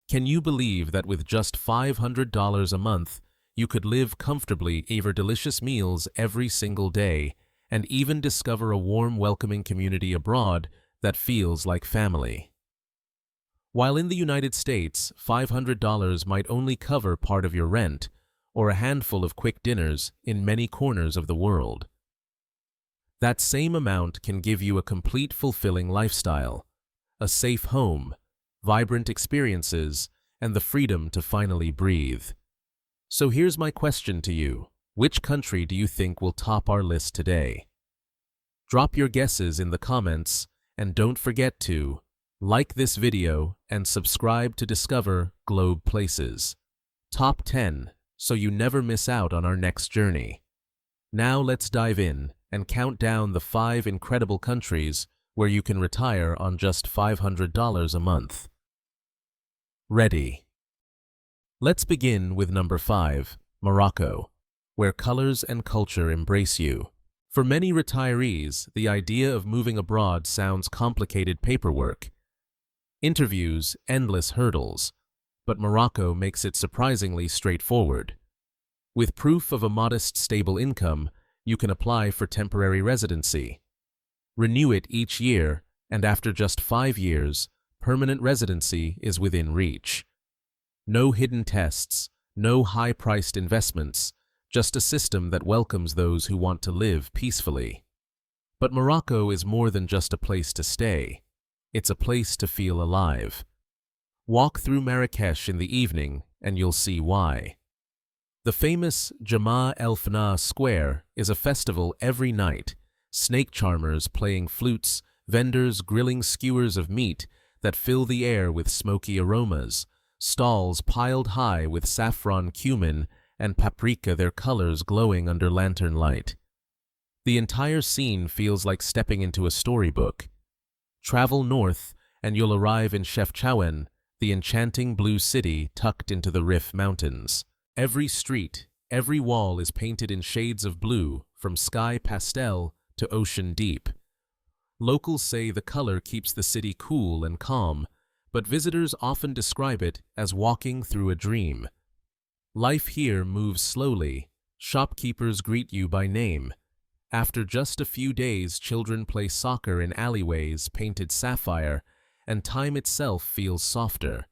Can you believe that with just $500 a month, you could live comfortably, eat delicious meals every single day, and even discover a warm, welcoming community abroad that feels like family? While in the United States, $500 might only cover part of your rent or a handful of quick dinners in many corners of the world. That same amount can give you a complete, fulfilling lifestyle, a safe home, vibrant experiences, and the freedom to finally breathe. So here's my question to you. Which country do you think will top our list today? Drop your guesses in the comments, and don't forget to like this video and subscribe to discover Globe Places Top 10 so you never miss out on our next journey. Now let's dive in and count down the 5 incredible countries where you can retire on just $500 a month. Ready? Let's begin with number 5, Morocco, where colors and culture embrace you. For many retirees, the idea of moving abroad sounds complicated paperwork, interviews, endless hurdles, but Morocco makes it surprisingly straightforward. With proof of a modest, stable income, you can apply for temporary residency. Renew it each year, and after just 5 years, permanent residency is within reach. No hidden tests, no high-priced investments, just a system that welcomes those who want to live peacefully. But Morocco is more than just a place to stay. It's a place to feel alive. Walk through Marrakesh in the evening and you'll see why. The famous Jama El Fna Square is a festival every night, snake charmers playing flutes, vendors grilling skewers of meat that fill the air with smoky aromas, stalls piled high with saffron, cumin, and paprika, their colors glowing under lantern light. The entire scene feels like stepping into a storybook. Travel north and you'll arrive in Chefchaouen, the enchanting blue city tucked into the Rif Mountains. Every street, every wall is painted in shades of blue, from sky pastel to ocean deep. Locals say the color keeps the city cool and calm, but visitors often describe it as walking through a dream. Life here moves slowly. Shopkeepers greet you by name. After just a few days, children play soccer in alleyways painted sapphire, and time itself feels softer.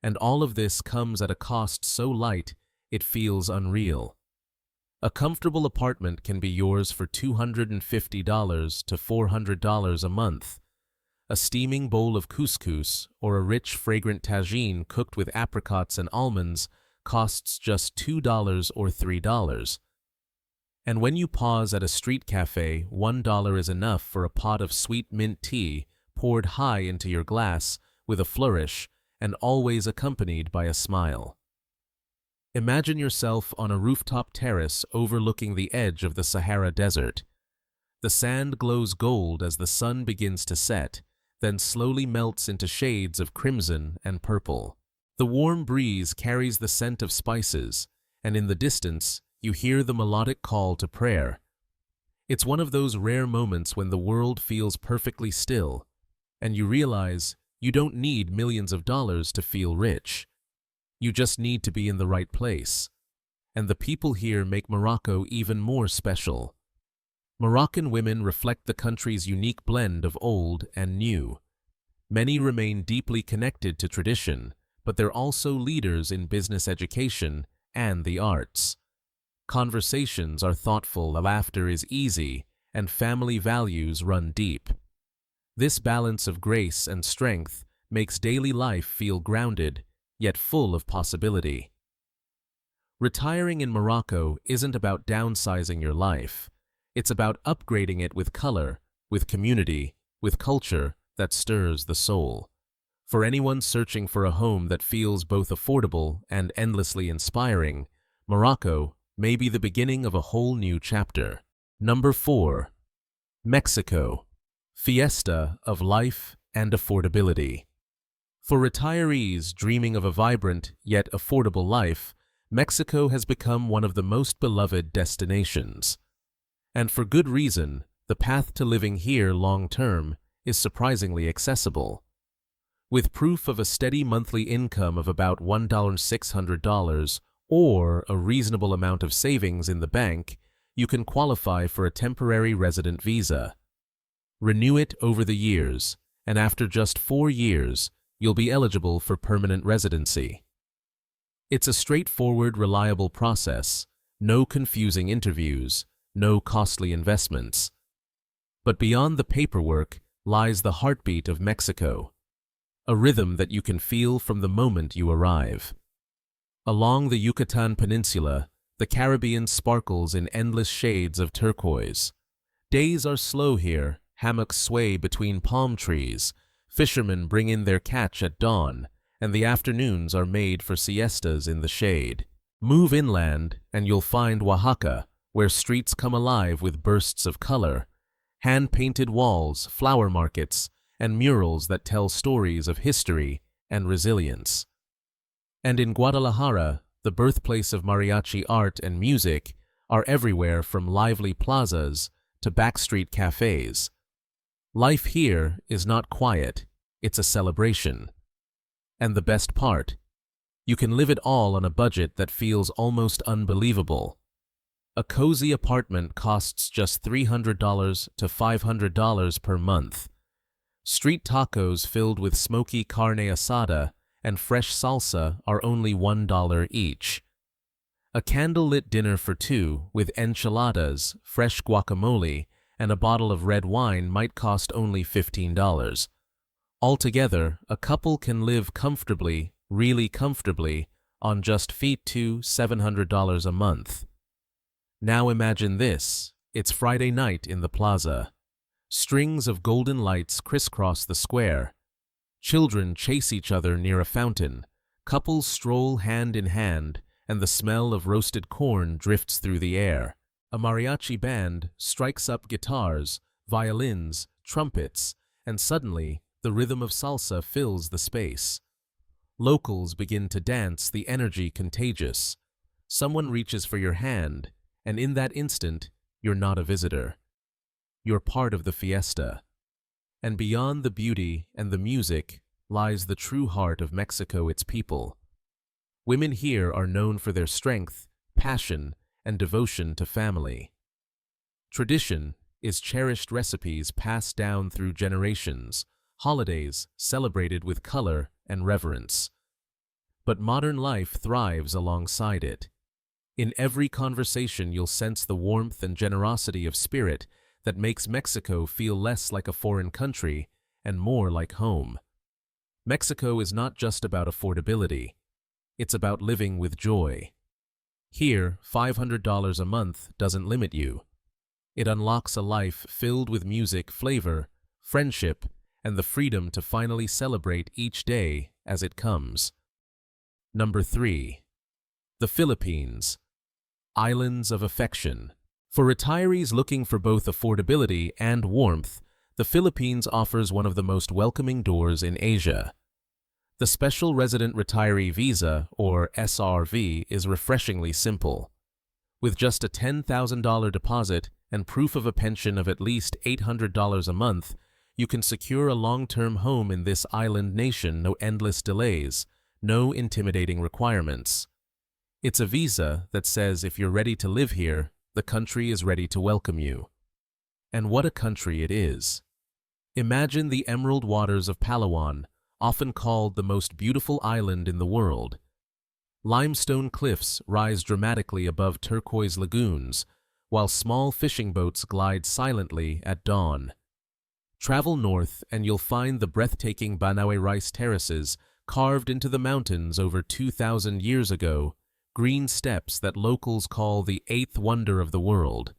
And all of this comes at a cost so light, it feels unreal. A comfortable apartment can be yours for $250 to $400 a month. A steaming bowl of couscous or a rich, fragrant tagine cooked with apricots and almonds costs just $2 or $3. And when you pause at a street cafe, $1 is enough for a pot of sweet mint tea poured high into your glass with a flourish and always accompanied by a smile. Imagine yourself on a rooftop terrace overlooking the edge of the Sahara Desert. The sand glows gold as the sun begins to set, then slowly melts into shades of crimson and purple. The warm breeze carries the scent of spices, and in the distance, you hear the melodic call to prayer. It's one of those rare moments when the world feels perfectly still, and you realize you don't need millions of dollars to feel rich. You just need to be in the right place. And the people here make Morocco even more special. Moroccan women reflect the country's unique blend of old and new. Many remain deeply connected to tradition, but they're also leaders in business, education, and the arts. Conversations are thoughtful, laughter is easy, and family values run deep. This balance of grace and strength makes daily life feel grounded, yet full of possibility. Retiring in Morocco isn't about downsizing your life. It's about upgrading it with color, with community, with culture that stirs the soul. For anyone searching for a home that feels both affordable and endlessly inspiring, Morocco may be the beginning of a whole new chapter. Number 4. Mexico, fiesta of life and affordability. For retirees dreaming of a vibrant yet affordable life, Mexico has become one of the most beloved destinations. And for good reason, the path to living here long-term is surprisingly accessible. With proof of a steady monthly income of about $1,600 or a reasonable amount of savings in the bank, you can qualify for a temporary resident visa. Renew it over the years, and after just 4 years, you'll be eligible for permanent residency. It's a straightforward, reliable process, no confusing interviews, no costly investments. But beyond the paperwork lies the heartbeat of Mexico, a rhythm that you can feel from the moment you arrive. Along the Yucatan Peninsula, the Caribbean sparkles in endless shades of turquoise. Days are slow here, hammocks sway between palm trees, fishermen bring in their catch at dawn, and the afternoons are made for siestas in the shade. Move inland and you'll find Oaxaca, where streets come alive with bursts of color, hand-painted walls, flower markets, and murals that tell stories of history and resilience. And in Guadalajara, the birthplace of mariachi art and music, are everywhere from lively plazas to backstreet cafes. Life here is not quiet, it's a celebration. And the best part, you can live it all on a budget that feels almost unbelievable. A cozy apartment costs just $300 to $500 per month. Street tacos filled with smoky carne asada and fresh salsa are only $1 each. A candlelit dinner for two with enchiladas, fresh guacamole, and a bottle of red wine might cost only $15. Altogether, a couple can live comfortably, really comfortably, on just $700 a month. Now imagine this, it's Friday night in the plaza. Strings of golden lights crisscross the square. Children chase each other near a fountain. Couples stroll hand in hand, and the smell of roasted corn drifts through the air. A mariachi band strikes up guitars, violins, trumpets, and suddenly the rhythm of salsa fills the space. Locals begin to dance, the energy contagious. Someone reaches for your hand, and in that instant, you're not a visitor. You're part of the fiesta. And beyond the beauty and the music lies the true heart of Mexico, its people. Women here are known for their strength, passion, and devotion to family. Tradition is cherished recipes passed down through generations, holidays celebrated with color and reverence. But modern life thrives alongside it. In every conversation you'll sense the warmth and generosity of spirit that makes Mexico feel less like a foreign country and more like home. Mexico is not just about affordability. It's about living with joy. Here, $500 a month doesn't limit you. It unlocks a life filled with music, flavor, friendship, and the freedom to finally celebrate each day as it comes. Number 3. The Philippines. Islands of affection. For retirees looking for both affordability and warmth, the Philippines offers one of the most welcoming doors in Asia. The Special Resident Retiree Visa, or SRV, is refreshingly simple. With just a $10,000 deposit and proof of a pension of at least $800 a month, you can secure a long-term home in this island nation. No endless delays, no intimidating requirements. It's a visa that says if you're ready to live here, the country is ready to welcome you. And what a country it is. Imagine the emerald waters of Palawan, often called the most beautiful island in the world. Limestone cliffs rise dramatically above turquoise lagoons, while small fishing boats glide silently at dawn. Travel north and you'll find the breathtaking Banaue rice terraces carved into the mountains over 2,000 years ago, green steps that locals call the eighth wonder of the world.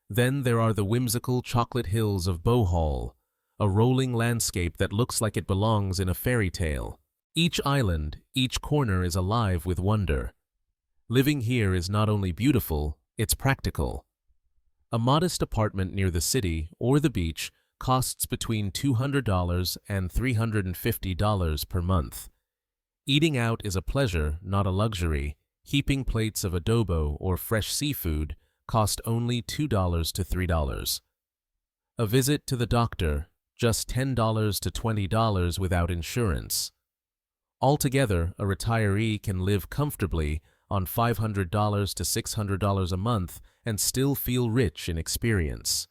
Then there are the whimsical chocolate hills of Bohol, a rolling landscape that looks like it belongs in a fairy tale. Each island, each corner is alive with wonder. Living here is not only beautiful, it's practical. A modest apartment near the city or the beach costs between $200 and $350 per month. Eating out is a pleasure, not a luxury. Heaping plates of adobo or fresh seafood cost only $2 to $3. A visit to the doctor, just $10 to $20 without insurance. Altogether, a retiree can live comfortably on $500 to $600 a month and still feel rich in experience.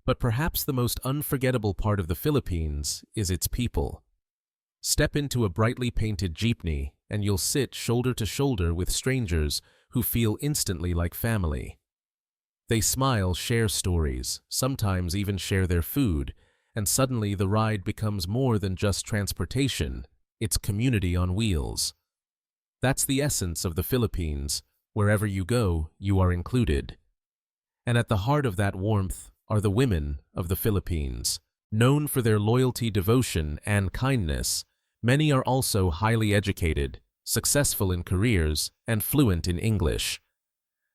But perhaps the most unforgettable part of the Philippines is its people. Step into a brightly painted jeepney and you'll sit shoulder to shoulder with strangers who feel instantly like family. They smile, share stories, sometimes even share their food, and suddenly the ride becomes more than just transportation, it's community on wheels. That's the essence of the Philippines. Wherever you go, you are included. And at the heart of that warmth are the women of the Philippines. Known for their loyalty, devotion, and kindness, many are also highly educated, successful in careers, and fluent in English.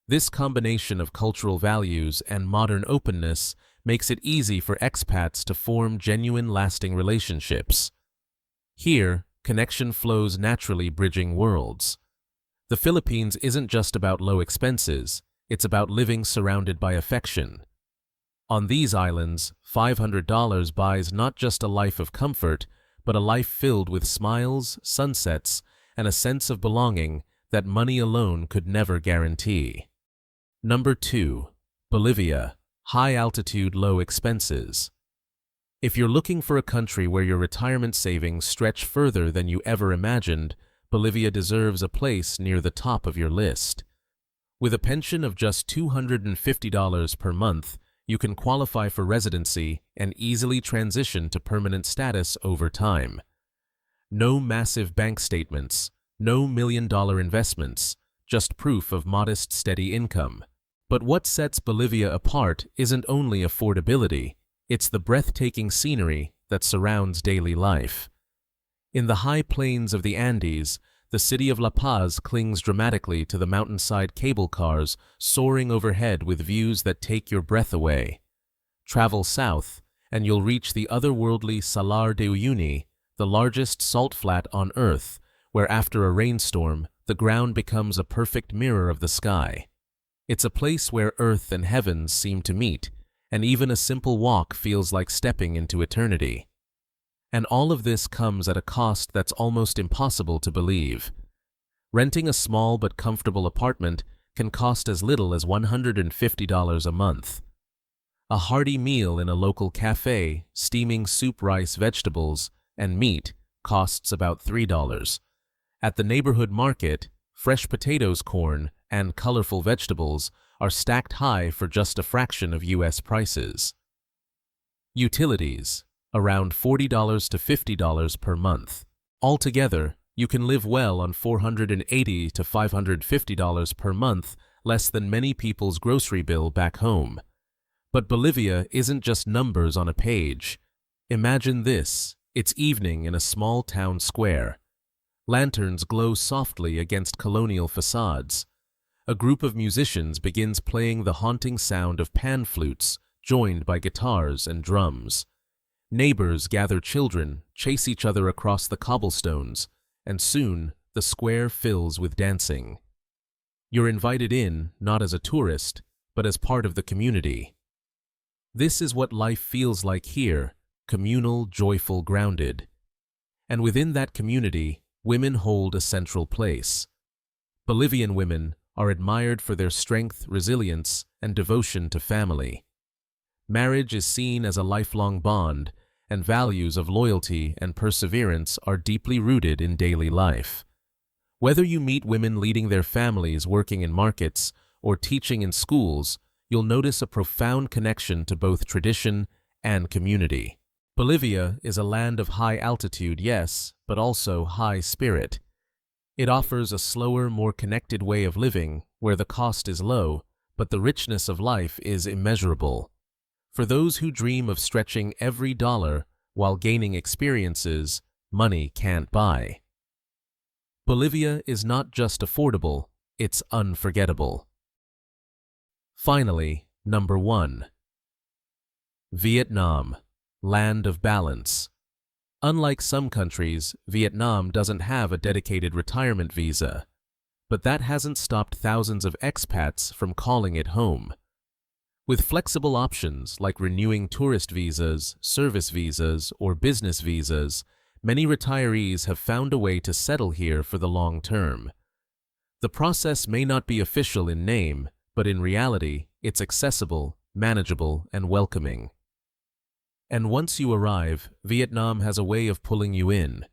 This combination of cultural values and modern openness makes it easy for expats to form genuine, lasting relationships. Here, connection flows naturally, bridging worlds. The Philippines isn't just about low expenses, it's about living surrounded by affection. On these islands, $500 buys not just a life of comfort, but a life filled with smiles, sunsets, and a sense of belonging that money alone could never guarantee. Number 2. Bolivia. High altitude, low expenses. If you're looking for a country where your retirement savings stretch further than you ever imagined, Bolivia deserves a place near the top of your list. With a pension of just $250 per month, you can qualify for residency and easily transition to permanent status over time. No massive bank statements, no million-dollar investments, just proof of modest, steady income. But what sets Bolivia apart isn't only affordability, it's the breathtaking scenery that surrounds daily life. In the high plains of the Andes, the city of La Paz clings dramatically to the mountainside cable cars soaring overhead with views that take your breath away. Travel south, and you'll reach the otherworldly Salar de Uyuni, the largest salt flat on Earth, where after a rainstorm, the ground becomes a perfect mirror of the sky. It's a place where earth and heavens seem to meet, and even a simple walk feels like stepping into eternity. And all of this comes at a cost that's almost impossible to believe. Renting a small but comfortable apartment can cost as little as $150 a month. A hearty meal in a local cafe, steaming soup, rice, vegetables, and meat costs about $3. At the neighborhood market, fresh potatoes, corn, and colorful vegetables are stacked high for just a fraction of U.S. prices. Utilities, around $40 to $50 per month. Altogether, you can live well on $480 to $550 per month, less than many people's grocery bill back home. But Bolivia isn't just numbers on a page. Imagine this, it's evening in a small town square. Lanterns glow softly against colonial facades. A group of musicians begins playing the haunting sound of pan flutes, joined by guitars and drums. Neighbors gather children, chase each other across the cobblestones, and soon the square fills with dancing. You're invited in, not as a tourist, but as part of the community. This is what life feels like here, communal, joyful, grounded. And within that community, women hold a central place. Bolivian women are admired for their strength, resilience, and devotion to family. Marriage is seen as a lifelong bond, and values of loyalty and perseverance are deeply rooted in daily life. Whether you meet women leading their families, working in markets, or teaching in schools, you'll notice a profound connection to both tradition and community. Bolivia is a land of high altitude, yes, but also high spirit. It offers a slower, more connected way of living where the cost is low, but the richness of life is immeasurable. For those who dream of stretching every dollar while gaining experiences money can't buy. Bolivia is not just affordable, it's unforgettable. Finally, number 1. Vietnam, land of balance. Unlike some countries, Vietnam doesn't have a dedicated retirement visa, but that hasn't stopped thousands of expats from calling it home. With flexible options like renewing tourist visas, service visas, or business visas, many retirees have found a way to settle here for the long term. The process may not be official in name, but in reality, it's accessible, manageable, and welcoming. And once you arrive, Vietnam has a way of pulling you in.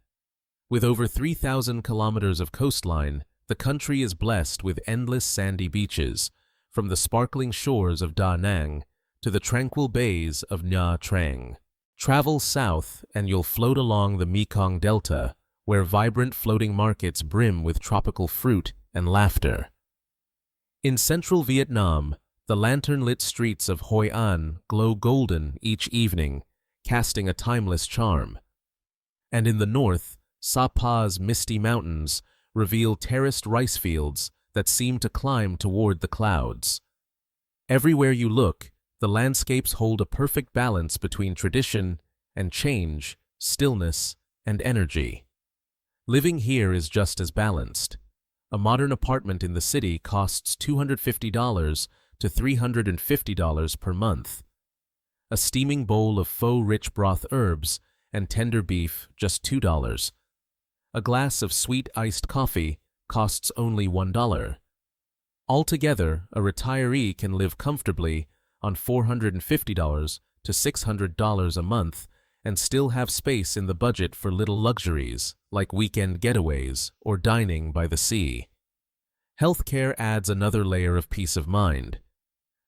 With over 3,000 kilometers of coastline, the country is blessed with endless sandy beaches, from the sparkling shores of Da Nang to the tranquil bays of Nha Trang. Travel south and you'll float along the Mekong Delta, where vibrant floating markets brim with tropical fruit and laughter. In central Vietnam, the lantern-lit streets of Hoi An glow golden each evening, casting a timeless charm. And in the north, Sapa's misty mountains reveal terraced rice fields that seem to climb toward the clouds. Everywhere you look, the landscapes hold a perfect balance between tradition and change, stillness and energy. Living here is just as balanced. A modern apartment in the city costs $250 to $350 per month. A steaming bowl of faux-rich broth herbs and tender beef, just $2. A glass of sweet iced coffee costs only $1. Altogether, a retiree can live comfortably on $450 to $600 a month and still have space in the budget for little luxuries like weekend getaways or dining by the sea. Healthcare adds another layer of peace of mind.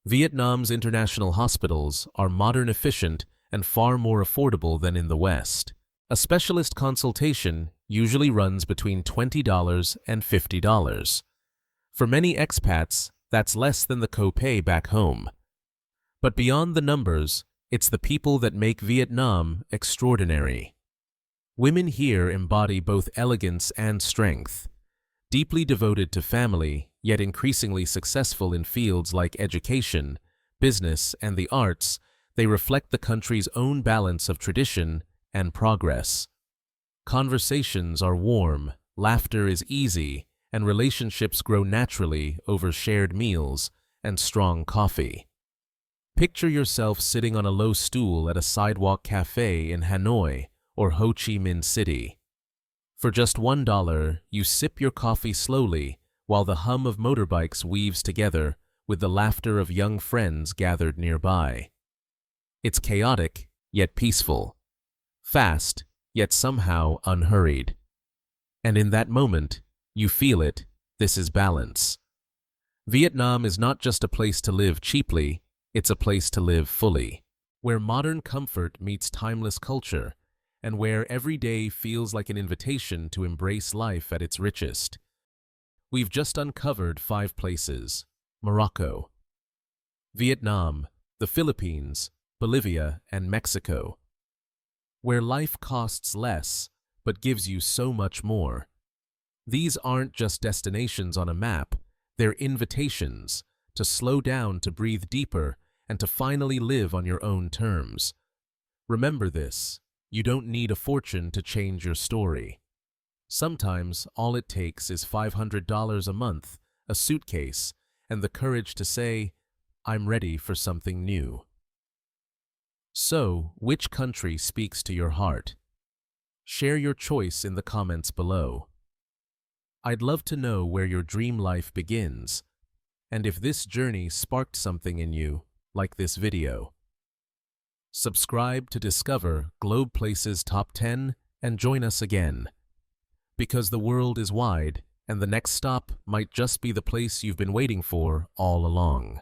Vietnam's international hospitals are modern, efficient, and far more affordable than in the West. A specialist consultation usually runs between $20 and $50. For many expats, that's less than the copay back home. But beyond the numbers, it's the people that make Vietnam extraordinary. Women here embody both elegance and strength. Deeply devoted to family, yet increasingly successful in fields like education, business, and the arts, they reflect the country's own balance of tradition and progress. Conversations are warm, laughter is easy, and relationships grow naturally over shared meals and strong coffee. Picture yourself sitting on a low stool at a sidewalk cafe in Hanoi or Ho Chi Minh City. For just $1, you sip your coffee slowly while the hum of motorbikes weaves together with the laughter of young friends gathered nearby. It's chaotic, yet peaceful. Fast, yet somehow unhurried. And in that moment, you feel it, this is balance. Vietnam is not just a place to live cheaply, it's a place to live fully, where modern comfort meets timeless culture, and where every day feels like an invitation to embrace life at its richest. We've just uncovered 5 places: Morocco, Vietnam, the Philippines, Bolivia, and Mexico, where life costs less but gives you so much more. These aren't just destinations on a map, they're invitations to slow down, to breathe deeper, and to finally live on your own terms. Remember this, you don't need a fortune to change your story. Sometimes all it takes is $500 a month, a suitcase, and the courage to say, I'm ready for something new. So, which country speaks to your heart? Share your choice in the comments below. I'd love to know where your dream life begins, and if this journey sparked something in you, like this video. Subscribe to discover Globe Places Top 10 and join us again. Because the world is wide, and the next stop might just be the place you've been waiting for all along.